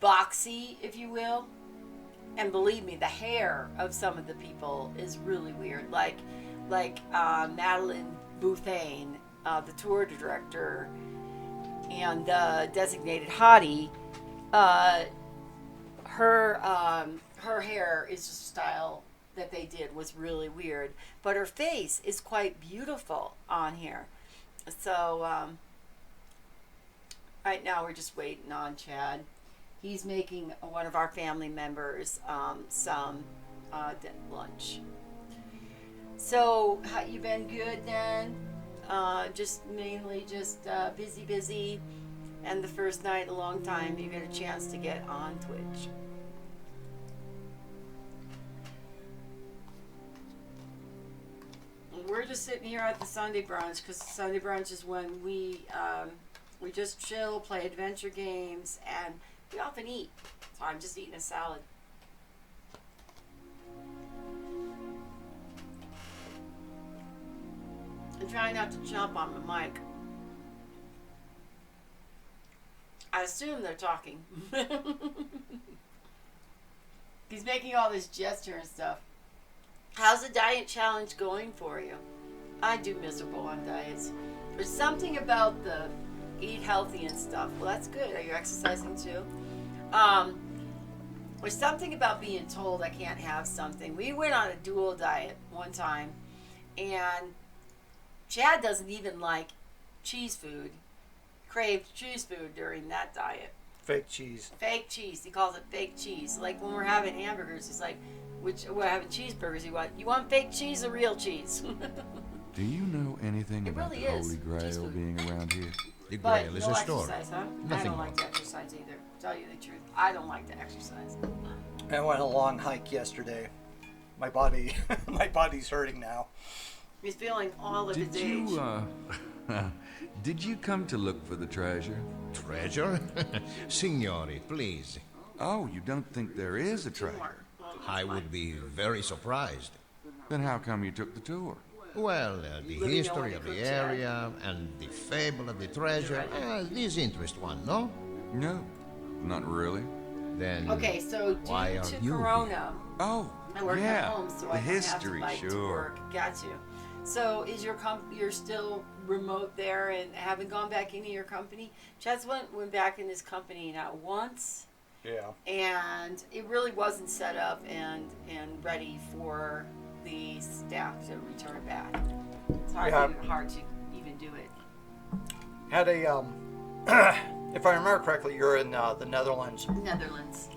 Speaker 1: boxy, if you will. And believe me, the hair of some of the people is really weird. Like Madeline Bouthane, the tour director, and the designated hottie, her hair is just a style that they did was really weird. But her face is quite beautiful on here. So right now we're just waiting on Chad. He's making one of our family members some lunch. So, how you been? Good then? Just mainly busy. And the first night in a long time, you get a chance to get on Twitch. We're just sitting here at the Sunday brunch because Sunday brunch is when we just chill, play adventure games, and we often eat. So I'm just eating a salad. I'm trying not to jump on the mic. I assume they're talking. He's making all this gesture and stuff. How's the diet challenge going for you? I do miserable on diets. There's something about the eat healthy and stuff. Well, that's good. Are you exercising too? There's something about being told I can't have something. We went on a dual diet one time, and Chad doesn't even like cheese food. Craved cheese food during that diet.
Speaker 2: Fake cheese.
Speaker 1: Fake cheese. He calls it fake cheese. Like when we're having hamburgers, he's like, we're having cheeseburgers. You want fake cheese or real cheese?
Speaker 3: Do you know anything
Speaker 1: It
Speaker 3: about
Speaker 1: really
Speaker 3: the
Speaker 1: is.
Speaker 3: Holy Grail being around here?
Speaker 10: The
Speaker 1: But
Speaker 10: Grail is
Speaker 1: no
Speaker 10: a store.
Speaker 1: exercise, huh? I
Speaker 10: Nothing
Speaker 1: don't
Speaker 10: more.
Speaker 1: like to exercise either. Tell you the truth, I don't like to exercise.
Speaker 2: I went a long hike yesterday. My body's hurting now.
Speaker 1: He's feeling all of
Speaker 3: Did
Speaker 1: his age.
Speaker 3: you, did you come to look for the treasure?
Speaker 10: Treasure? Signori, please.
Speaker 3: Oh, you don't think there is a treasure?
Speaker 10: I would be very surprised.
Speaker 3: Then how come you took the tour?
Speaker 10: Well, the
Speaker 1: Living
Speaker 10: history
Speaker 1: on
Speaker 10: of
Speaker 1: the
Speaker 10: the
Speaker 1: cook
Speaker 10: area and the fable of the treasure, these interest one, no?
Speaker 3: No, not really.
Speaker 10: Then
Speaker 1: Okay, so
Speaker 10: why
Speaker 1: due
Speaker 10: are
Speaker 1: to
Speaker 10: you
Speaker 1: Corona,
Speaker 3: Oh,
Speaker 1: I work
Speaker 3: yeah,
Speaker 1: at home, so
Speaker 3: the
Speaker 1: I don't
Speaker 3: history,
Speaker 1: have to bike to
Speaker 3: sure.
Speaker 1: work. Got you. So is you're still remote there and haven't gone back into your company? Chad's went back in his company now once.
Speaker 2: Yeah.
Speaker 1: And it really wasn't set up and ready for the staff to return back. It's hard to even do it.
Speaker 2: Had a if I remember correctly, you're in the Netherlands.
Speaker 1: Netherlands.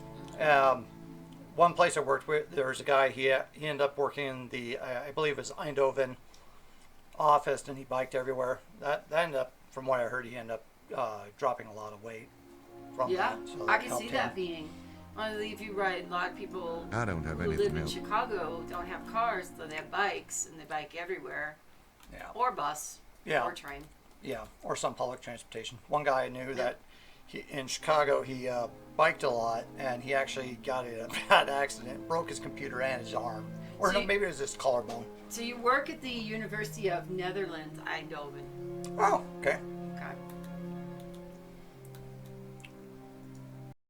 Speaker 2: One place I worked with, there was a guy. He ended up working in the I believe it was Eindhoven office, and he biked everywhere. That ended up, from what I heard, he ended up dropping a lot of weight from
Speaker 1: Yeah,
Speaker 2: that. So
Speaker 1: I can
Speaker 2: helped
Speaker 1: see
Speaker 2: him.
Speaker 1: that being. Honestly, if you ride, a lot of people
Speaker 3: I don't have
Speaker 1: who live
Speaker 3: anything
Speaker 1: in
Speaker 3: else.
Speaker 1: Chicago don't have cars, so they have bikes, and they bike everywhere.
Speaker 2: Yeah.
Speaker 1: Or bus.
Speaker 2: Yeah.
Speaker 1: Or train.
Speaker 2: Yeah, or some public transportation. One guy I knew that in Chicago, he biked a lot, and he actually got in a bad accident, broke his computer and his arm. Or
Speaker 1: So
Speaker 2: no, maybe it was his collarbone.
Speaker 1: So you work at the University of Netherlands, Eindhoven.
Speaker 2: Oh, okay.